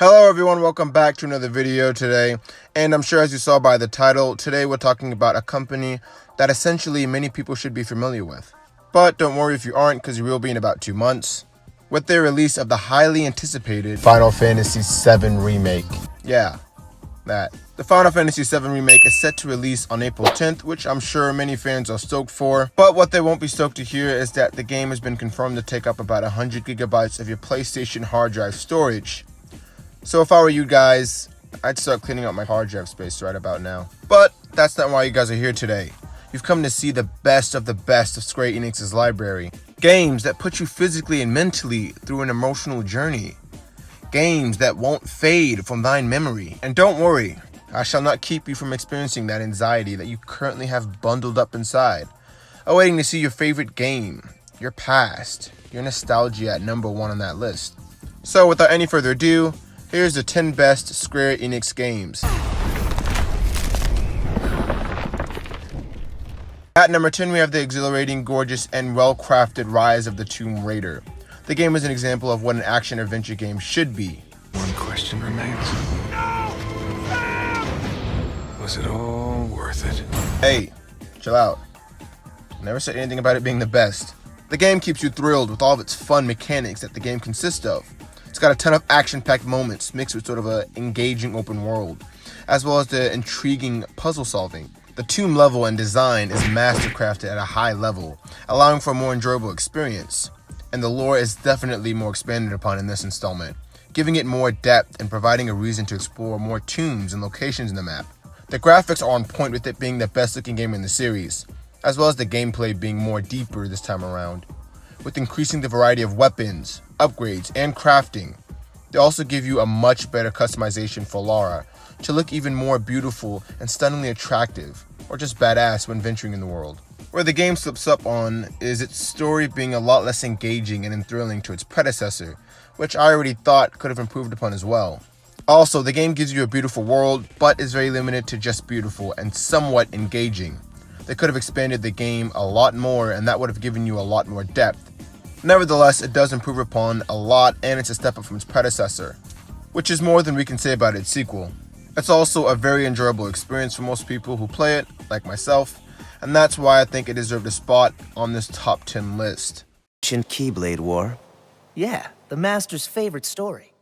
Hello everyone, welcome back to another video today, and I'm sure as you saw by the title, today we're talking about a company that essentially many people should be familiar with. But don't worry if you aren't, because you will be in about 2 months, with their release of the highly anticipated Final Fantasy VII Remake. Yeah, that. The Final Fantasy VII Remake is set to release on April 10th, which I'm sure many fans are stoked for, but what they won't be stoked to hear is that the game has been confirmed to take up about 100 gigabytes of your PlayStation hard drive storage. So if I were you guys, I'd start cleaning up my hard drive space right about now. But that's not why you guys are here today. You've come to see the best of Square Enix's library. Games that put you physically and mentally through an emotional journey. Games that won't fade from thine memory. And don't worry, I shall not keep you from experiencing that anxiety that you currently have bundled up inside, awaiting to see your favorite game, your past, your nostalgia at number 1 on that list. So without any further ado, here's the 10 best Square Enix games. At number 10, we have the exhilarating, gorgeous, and well-crafted Rise of the Tomb Raider. The game is an example of what an action-adventure game should be. One question remains. No! Was it all worth it? Hey, chill out. Never said anything about it being the best. The game keeps you thrilled with all of its fun mechanics that the game consists of. It's got a ton of action-packed moments mixed with sort of an engaging open world, as well as the intriguing puzzle solving. The tomb level and design is mastercrafted at a high level, allowing for a more enjoyable experience. And the lore is definitely more expanded upon in this installment, giving it more depth and providing a reason to explore more tombs and locations in the map. The graphics are on point, with it being the best looking game in the series, as well as the gameplay being more deeper this time around, with increasing the variety of weapons, upgrades, and crafting. They also give you a much better customization for Lara to look even more beautiful and stunningly attractive, or just badass when venturing in the world. Where the game slips up on is its story being a lot less engaging and enthralling to its predecessor, which I already thought could have improved upon as well. Also, the game gives you a beautiful world, but is very limited to just beautiful and somewhat engaging. They could have expanded the game a lot more, and that would have given you a lot more depth. Nevertheless, it does improve upon a lot, and it's a step up from its predecessor, which is more than we can say about its sequel. It's also a very enjoyable experience for most people who play it, like myself, and that's why I think it deserved a spot on this top 10 list. Keyblade War. Yeah, the Master's favorite story.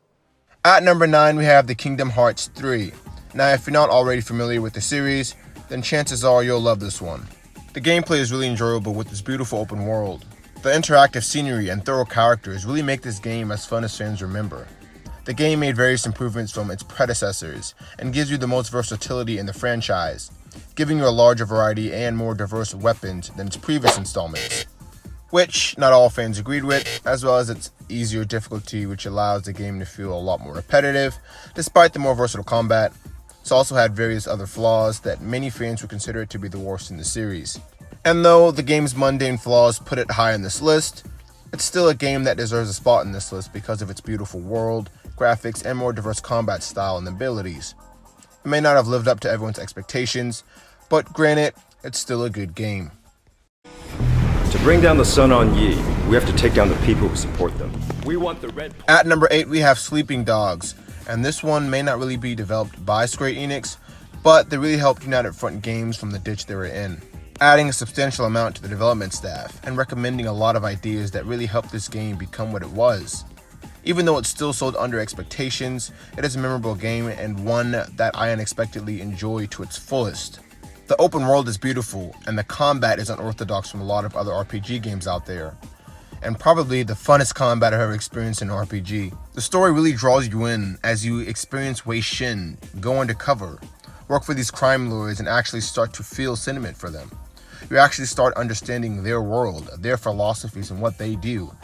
At number 9, we have the Kingdom Hearts 3. Now, if you're not already familiar with the series, then chances are you'll love this one. The gameplay is really enjoyable with this beautiful open world. The interactive scenery and thorough characters really make this game as fun as fans remember. The game made various improvements from its predecessors and gives you the most versatility in the franchise, giving you a larger variety and more diverse weapons than its previous installments, which not all fans agreed with, as well as its easier difficulty, which allows the game to feel a lot more repetitive, despite the more versatile combat. It's also had various other flaws that many fans would consider it to be the worst in the series. And though the game's mundane flaws put it high on this list, it's still a game that deserves a spot in this list because of its beautiful world, graphics, and more diverse combat style and abilities. It may not have lived up to everyone's expectations, but granted, it's still a good game. To bring down the Sun on Yi, we have to take down the people who support them. We want the red... At number 8, we have Sleeping Dogs, and this one may not really be developed by Square Enix, but they really helped United Front Games from the ditch they were in, adding a substantial amount to the development staff and recommending a lot of ideas that really helped this game become what it was. Even though it still sold under expectations, it is a memorable game and one that I unexpectedly enjoyed to its fullest. The open world is beautiful, and the combat is unorthodox from a lot of other RPG games out there, and probably the funnest combat I've ever experienced in an RPG. The story really draws you in as you experience Wei Shin, go undercover, work for these crime lords, and actually start to feel sentiment for them. You actually start understanding their world, their philosophies, and what they do.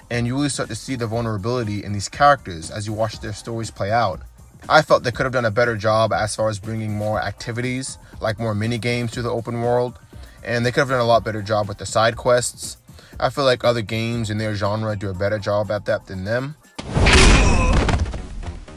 And you really start to see the vulnerability in these characters as you watch their stories play out. I felt they could have done a better job as far as bringing more activities, like more mini games to the open world, and they could have done a lot better job with the side quests. I feel like other games in their genre do a better job at that than them.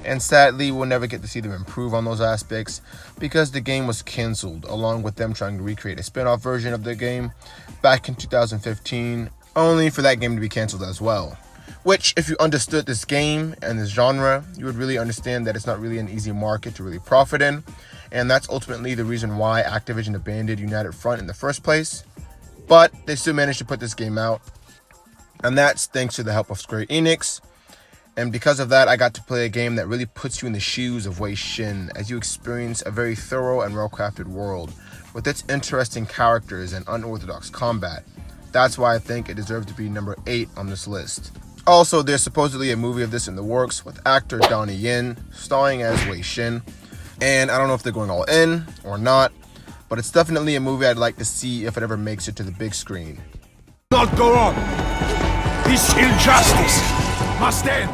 And sadly, we'll never get to see them improve on those aspects because the game was cancelled, along with them trying to recreate a spin-off version of the game back in 2015, only for that game to be cancelled as well, Which, if you understood this game and this genre, you would really understand that it's not really an easy market to really profit in, and that's ultimately the reason why Activision abandoned United Front in the first place. But they still managed to put this game out, and that's thanks to the help of Square Enix. And because of that, I got to play a game that really puts you in the shoes of Wei Shin as you experience a very thorough and well-crafted world with its interesting characters and unorthodox combat. That's why I think it deserves to be number 8 on this list. Also, there's supposedly a movie of this in the works with actor Donnie Yen starring as Wei Shin. And I don't know if they're going all in or not, but it's definitely a movie I'd like to see if it ever makes it to the big screen. Not go on. This injustice must end.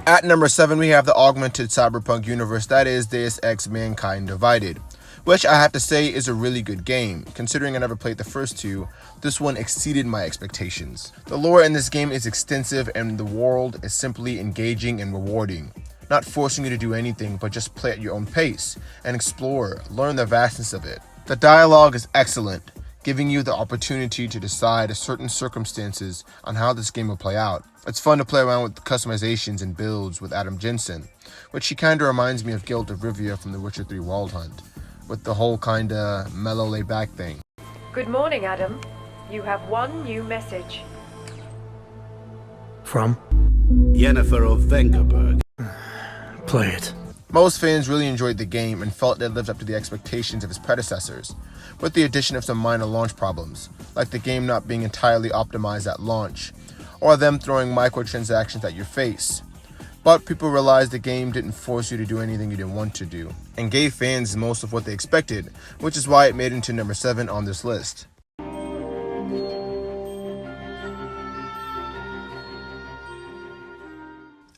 At number 7, we have the augmented cyberpunk universe that is Deus Ex Mankind Divided, which I have to say is a really good game. Considering I never played the first two, this one exceeded my expectations. The lore in this game is extensive and the world is simply engaging and rewarding, not forcing you to do anything but just play at your own pace and explore, learn the vastness of it. The dialogue is excellent, giving you the opportunity to decide certain circumstances on how this game will play out. It's fun to play around with customizations and builds with Adam Jensen, which he kinda reminds me of Geralt of Rivia from The Witcher 3 Wild Hunt, with the whole kinda mellow laid back thing. Good morning, Adam. You have one new message. From? Yennefer of Vengerberg. Play it. Most fans really enjoyed the game and felt it lived up to the expectations of its predecessors, with the addition of some minor launch problems, like the game not being entirely optimized at launch, or them throwing microtransactions at your face. But people realized the game didn't force you to do anything you didn't want to do, and gave fans most of what they expected, which is why it made it into number 7 on this list.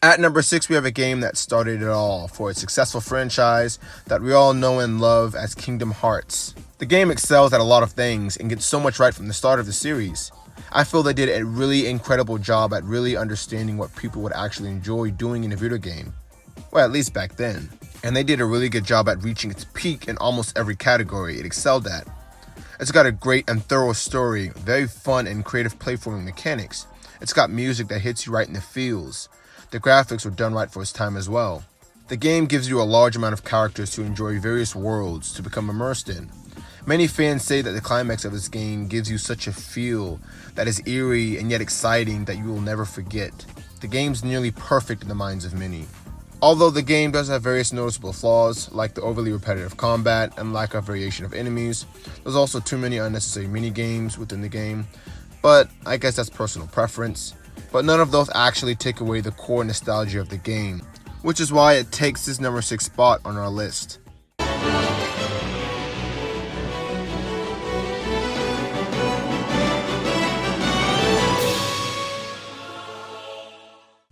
At number 6, we have a game that started it all for a successful franchise that we all know and love as Kingdom Hearts. The game excels at a lot of things and gets so much right from the start of the series. I feel they did a really incredible job at really understanding what people would actually enjoy doing in a video game. Well, at least back then. And they did a really good job at reaching its peak in almost every category it excelled at. It's got a great and thorough story, very fun and creative platforming mechanics. It's got music that hits you right in the feels. The graphics were done right for its time as well. The game gives you a large amount of characters to enjoy various worlds to become immersed in. Many fans say that the climax of this game gives you such a feel that is eerie and yet exciting that you will never forget. The game's nearly perfect in the minds of many. Although the game does have various noticeable flaws, like the overly repetitive combat and lack of variation of enemies, there's also too many unnecessary mini-games within the game, but I guess that's personal preference. But none of those actually take away the core nostalgia of the game, which is why it takes this number 6 spot on our list.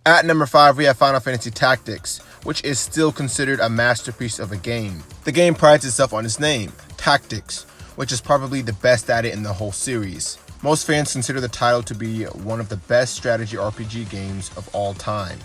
At number 5, we have Final Fantasy Tactics, which is still considered a masterpiece of a game. The game prides itself on its name, Tactics, which is probably the best at it in the whole series. Most fans consider the title to be one of the best strategy RPG games of all time.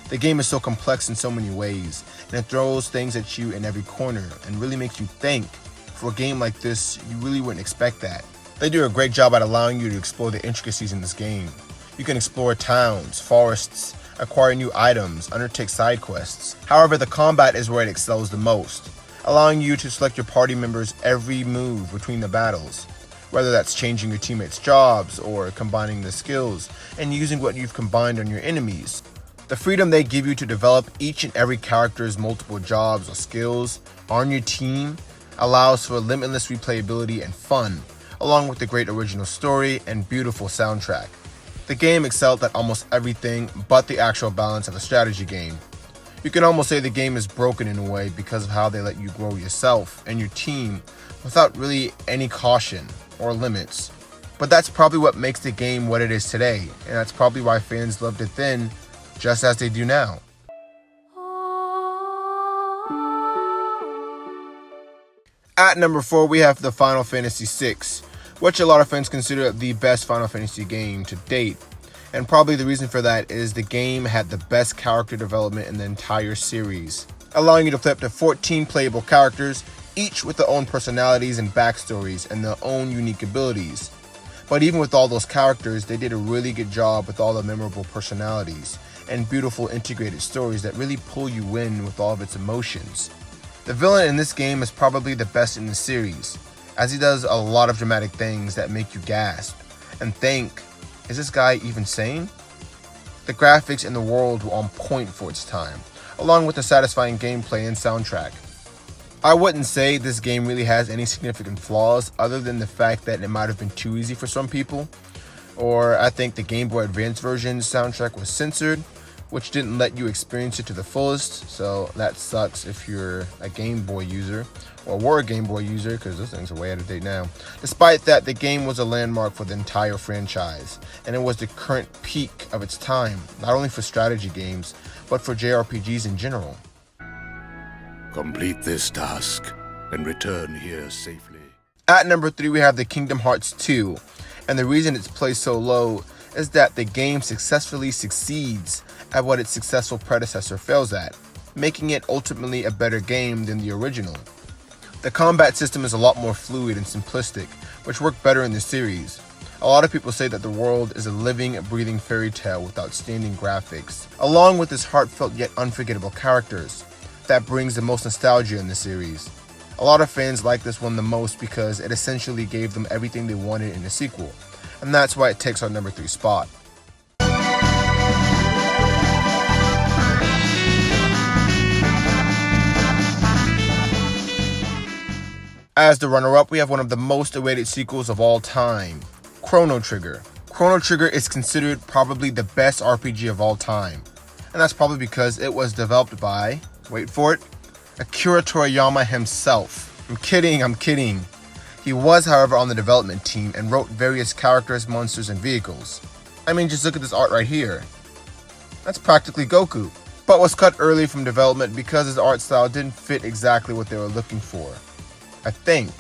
The game is so complex in so many ways, and it throws things at you in every corner and really makes you think. For a game like this, you really wouldn't expect that. They do a great job at allowing you to explore the intricacies in this game. You can explore towns, forests, acquire new items, undertake side quests. However, the combat is where it excels the most, allowing you to select your party members' every move between the battles, whether that's changing your teammates' jobs or combining the skills and using what you've combined on your enemies. The freedom they give you to develop each and every character's multiple jobs or skills on your team allows for limitless replayability and fun, along with the great original story and beautiful soundtrack. The game excelled at almost everything but the actual balance of a strategy game. You can almost say the game is broken in a way because of how they let you grow yourself and your team without really any caution or limits. But that's probably what makes the game what it is today, and that's probably why fans loved it then, just as they do now. At number 4, we have the Final Fantasy VI, which a lot of fans consider the best Final Fantasy game to date. And probably the reason for that is the game had the best character development in the entire series, allowing you to play up to 14 playable characters, each with their own personalities and backstories and their own unique abilities. But even with all those characters, they did a really good job with all the memorable personalities and beautiful integrated stories that really pull you in with all of its emotions. The villain in this game is probably the best in the series, as he does a lot of dramatic things that make you gasp and think, is this guy even sane? The graphics in the world were on point for its time, along with the satisfying gameplay and soundtrack. I wouldn't say this game really has any significant flaws other than the fact that it might have been too easy for some people, or I think the Game Boy Advance version's soundtrack was censored, which didn't let you experience it to the fullest, so that sucks if you're a Game Boy user, or were a Game Boy user, because those things are way out of date now. Despite that, the game was a landmark for the entire franchise, and it was the current peak of its time, not only for strategy games, but for JRPGs in general. Complete this task and return here safely. At number 3, we have the Kingdom Hearts 2, and the reason it's placed so low is that the game successfully succeeds at what its successful predecessor fails at, making it ultimately a better game than the original. The combat system is a lot more fluid and simplistic, which worked better in the series. A lot of people say that the world is a living, breathing fairy tale with outstanding graphics, along with its heartfelt yet unforgettable characters. That brings the most nostalgia in the series. A lot of fans like this one the most because it essentially gave them everything they wanted in a sequel, and that's why it takes our number 3 spot. As the runner-up, we have one of the most awaited sequels of all time, Chrono Trigger. Chrono Trigger is considered probably the best RPG of all time, and that's probably because it was developed by, wait for it, Akira Toriyama himself. I'm kidding. He was, however, on the development team and wrote various characters, monsters, and vehicles. I mean, just look at this art right here. That's practically Goku, but was cut early from development because his art style didn't fit exactly what they were looking for. I think.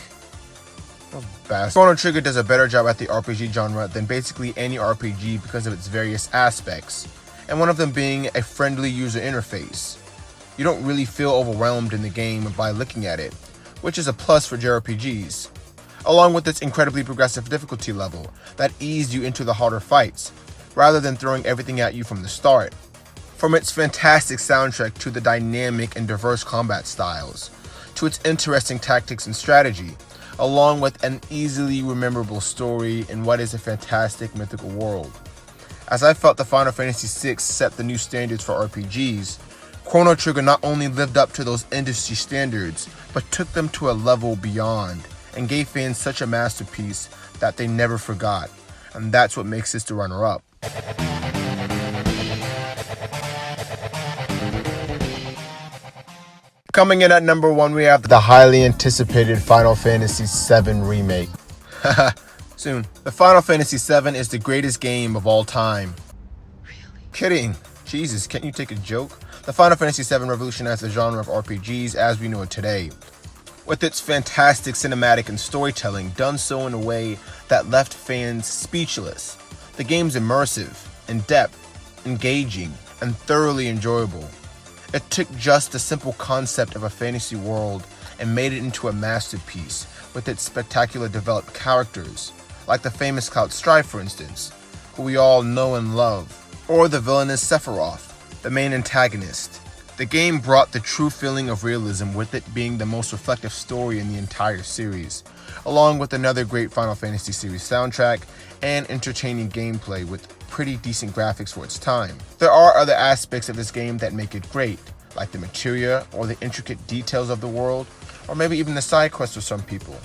Chrono Trigger does a better job at the RPG genre than basically any RPG because of its various aspects, and one of them being a friendly user interface. You don't really feel overwhelmed in the game by looking at it, which is a plus for JRPGs, along with its incredibly progressive difficulty level that eased you into the harder fights, rather than throwing everything at you from the start. From its fantastic soundtrack to the dynamic and diverse combat styles, to its interesting tactics and strategy, along with an easily rememberable story in what is a fantastic mythical world. As I felt the Final Fantasy VI set the new standards for RPGs, Chrono Trigger not only lived up to those industry standards, but took them to a level beyond, and gave fans such a masterpiece that they never forgot, and that's what makes this the runner-up. Coming in at number 1, we have the highly anticipated Final Fantasy VII Remake. Soon. The Final Fantasy VII is the greatest game of all time. Really? Kidding. Jesus, can't you take a joke? The Final Fantasy VII revolutionized the genre of RPGs as we know it today, with its fantastic cinematic and storytelling done so in a way that left fans speechless. The game's immersive, in-depth, engaging, and thoroughly enjoyable. It took just the simple concept of a fantasy world and made it into a masterpiece with its spectacular developed characters, like the famous Cloud Strife, for instance, who we all know and love, or the villainous Sephiroth, the main antagonist. The game brought the true feeling of realism, with it being the most reflective story in the entire series, along with another great Final Fantasy series soundtrack and entertaining gameplay with pretty decent graphics for its time. There are other aspects of this game that make it great, like the materia or the intricate details of the world, or maybe even the side quests for some people.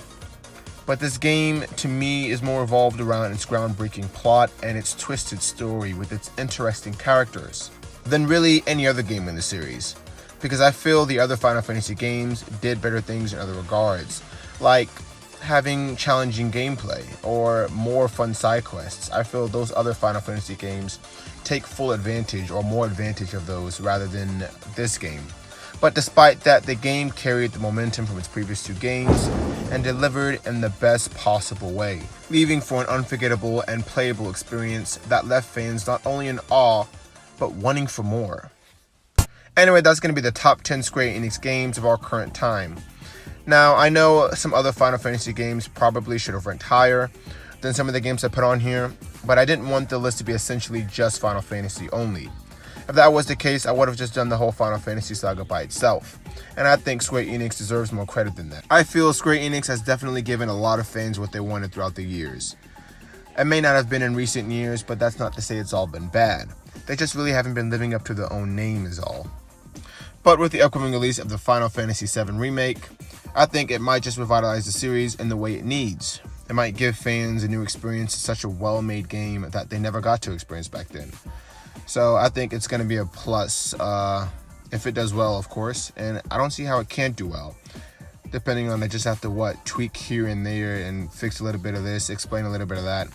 But this game, to me, is more evolved around its groundbreaking plot and its twisted story with its interesting characters than really any other game in the series, because I feel the other Final Fantasy games did better things in other regards, like having challenging gameplay or more fun side quests. I feel those other Final Fantasy games take full advantage or more advantage of those rather than this game. But despite that, the game carried the momentum from its previous 2 games and delivered in the best possible way, leaving for an unforgettable and playable experience that left fans not only in awe, but wanting for more. Anyway, that's going to be the top 10 Square Enix games of our current time. Now, I know some other Final Fantasy games probably should have ranked higher than some of the games I put on here, but I didn't want the list to be essentially just Final Fantasy only. If that was the case, I would have just done the whole Final Fantasy saga by itself. And I think Square Enix deserves more credit than that. I feel Square Enix has definitely given a lot of fans what they wanted throughout the years. It may not have been in recent years, but that's not to say it's all been bad. They just really haven't been living up to their own name is all. But with the upcoming release of the Final Fantasy VII Remake, I think it might just revitalize the series in the way it needs. It might give fans a new experience to such a well-made game that they never got to experience back then. So I think it's going to be a plus if it does well, of course, and I don't see how it can't do well. Depending on, they just have to tweak here and there and fix a little bit of this, explain a little bit of that.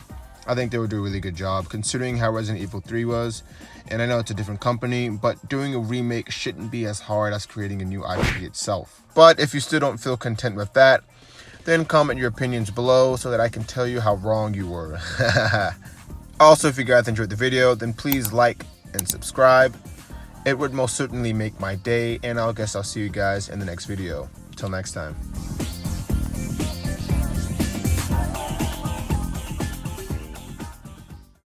I think they would do a really good job considering how Resident Evil 3 was. And I know it's a different company, but doing a remake shouldn't be as hard as creating a new IP itself. But if you still don't feel content with that, then comment your opinions below so that I can tell you how wrong you were. Also, if you guys enjoyed the video, then please like and subscribe. It would most certainly make my day, and I guess I'll see you guys in the next video. Till next time.